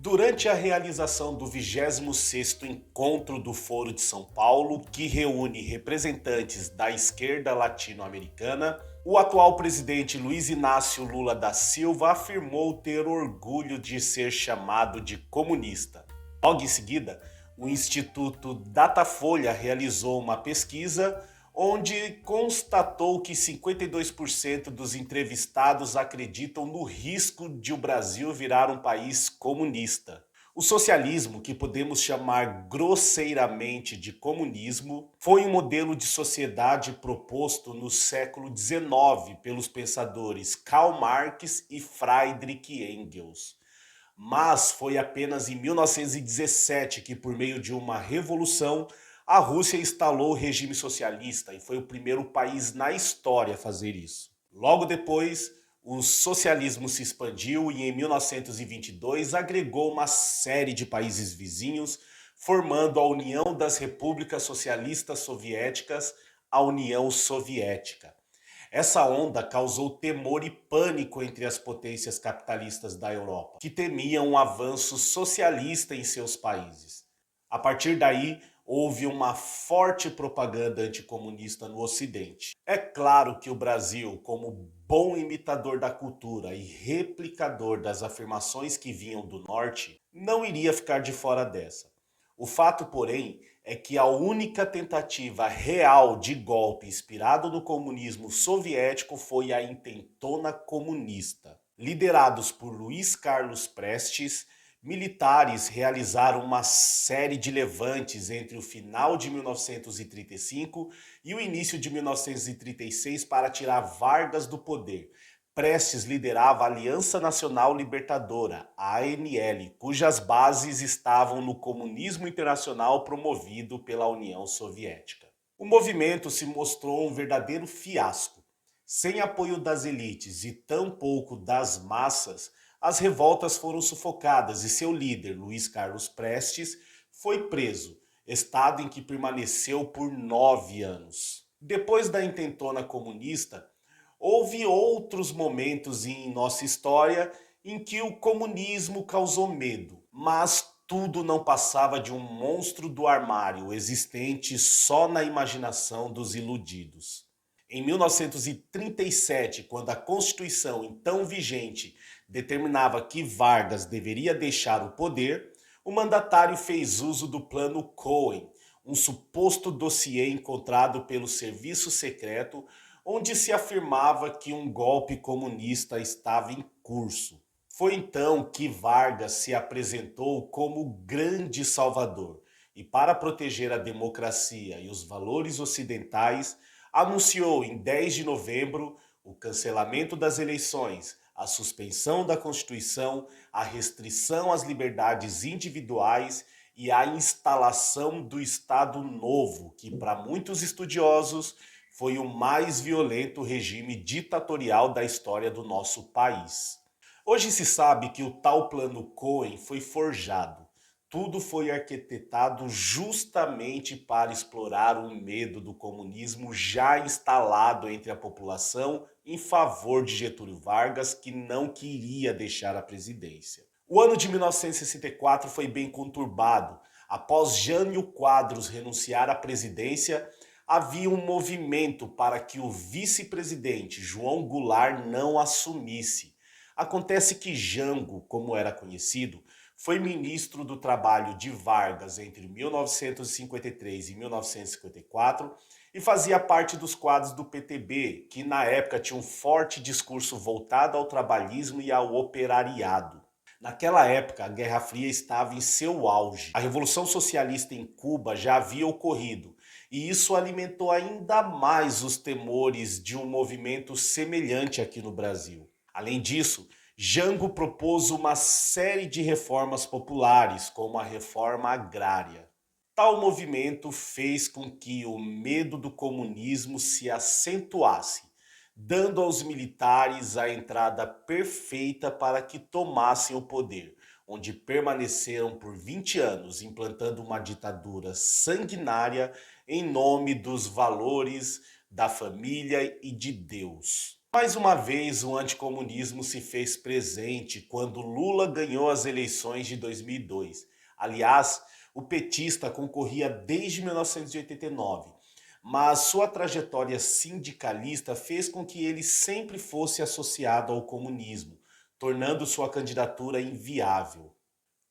Durante a realização do 26º Encontro do Foro de São Paulo, que reúne representantes da esquerda latino-americana, o atual presidente Luiz Inácio Lula da Silva afirmou ter orgulho de ser chamado de comunista. Logo em seguida, o Instituto Datafolha realizou uma pesquisa onde constatou que 52% dos entrevistados acreditam no risco de o Brasil virar um país comunista. O socialismo, que podemos chamar grosseiramente de comunismo, foi um modelo de sociedade proposto no século XIX pelos pensadores Karl Marx e Friedrich Engels. Mas foi apenas em 1917 que, por meio de uma revolução, a Rússia instalou o regime socialista e foi o primeiro país na história a fazer isso. Logo depois, o socialismo se expandiu e em 1922 agregou uma série de países vizinhos, formando a União das Repúblicas Socialistas Soviéticas, a União Soviética. Essa onda causou temor e pânico entre as potências capitalistas da Europa, que temiam um avanço socialista em seus países. A partir daí, houve uma forte propaganda anticomunista no Ocidente. É claro que o Brasil, como bom imitador da cultura e replicador das afirmações que vinham do Norte, não iria ficar de fora dessa. O fato, porém, é que a única tentativa real de golpe inspirado no comunismo soviético foi a Intentona Comunista. Liderados por Luiz Carlos Prestes, militares realizaram uma série de levantes entre o final de 1935 e o início de 1936 para tirar Vargas do poder. Prestes liderava a Aliança Nacional Libertadora, a ANL, cujas bases estavam no comunismo internacional promovido pela União Soviética. O movimento se mostrou um verdadeiro fiasco. Sem apoio das elites e tampouco das massas, as revoltas foram sufocadas e seu líder, Luiz Carlos Prestes, foi preso, estado em que permaneceu por 9 anos. Depois da intentona comunista, houve outros momentos em nossa história em que o comunismo causou medo, mas tudo não passava de um monstro do armário existente só na imaginação dos iludidos. Em 1937, quando a Constituição então vigente determinava que Vargas deveria deixar o poder, o mandatário fez uso do Plano Cohen, um suposto dossiê encontrado pelo Serviço Secreto, onde se afirmava que um golpe comunista estava em curso. Foi então que Vargas se apresentou como grande salvador e, para proteger a democracia e os valores ocidentais, anunciou em 10 de novembro o cancelamento das eleições, a suspensão da Constituição, a restrição às liberdades individuais e a instalação do Estado Novo, que para muitos estudiosos foi o mais violento regime ditatorial da história do nosso país. Hoje se sabe que o tal Plano Cohen foi forjado. Tudo foi arquitetado justamente para explorar o medo do comunismo já instalado entre a população em favor de Getúlio Vargas, que não queria deixar a presidência. O ano de 1964 foi bem conturbado. Após Jânio Quadros renunciar à presidência, havia um movimento para que o vice-presidente João Goulart não assumisse. Acontece que Jango, como era conhecido, foi ministro do Trabalho de Vargas entre 1953 e 1954 e fazia parte dos quadros do PTB, que na época tinha um forte discurso voltado ao trabalhismo e ao operariado. Naquela época, a Guerra Fria estava em seu auge. A Revolução Socialista em Cuba já havia ocorrido, e isso alimentou ainda mais os temores de um movimento semelhante aqui no Brasil. Além disso, Jango propôs uma série de reformas populares, como a reforma agrária. Tal movimento fez com que o medo do comunismo se acentuasse, dando aos militares a entrada perfeita para que tomassem o poder, onde permaneceram por 20 anos, implantando uma ditadura sanguinária em nome dos valores da família e de Deus. Mais uma vez, o anticomunismo se fez presente quando Lula ganhou as eleições de 2002. Aliás, o petista concorria desde 1989, mas sua trajetória sindicalista fez com que ele sempre fosse associado ao comunismo, tornando sua candidatura inviável.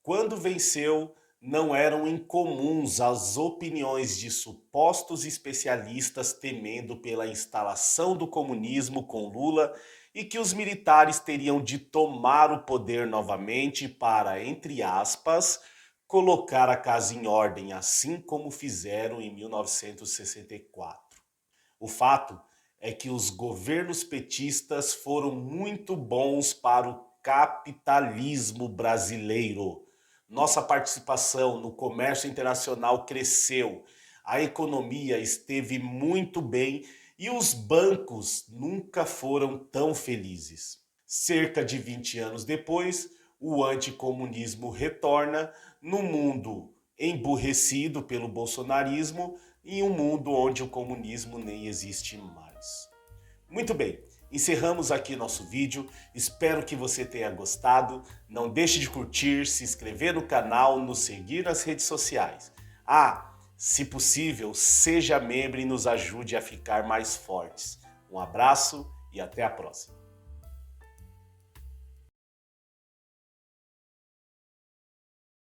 Quando venceu, não eram incomuns as opiniões de supostos especialistas temendo pela instalação do comunismo com Lula e que os militares teriam de tomar o poder novamente para, entre aspas, colocar a casa em ordem, assim como fizeram em 1964. O fato é que os governos petistas foram muito bons para o capitalismo brasileiro. Nossa participação no comércio internacional cresceu, a economia esteve muito bem e os bancos nunca foram tão felizes. Cerca de 20 anos depois, o anticomunismo retorna no mundo emburrecido pelo bolsonarismo em um mundo onde o comunismo nem existe mais. Muito bem, encerramos aqui nosso vídeo, espero que você tenha gostado, não deixe de curtir, se inscrever no canal, nos seguir nas redes sociais. Se possível, seja membro e nos ajude a ficar mais fortes. Um abraço e até a próxima.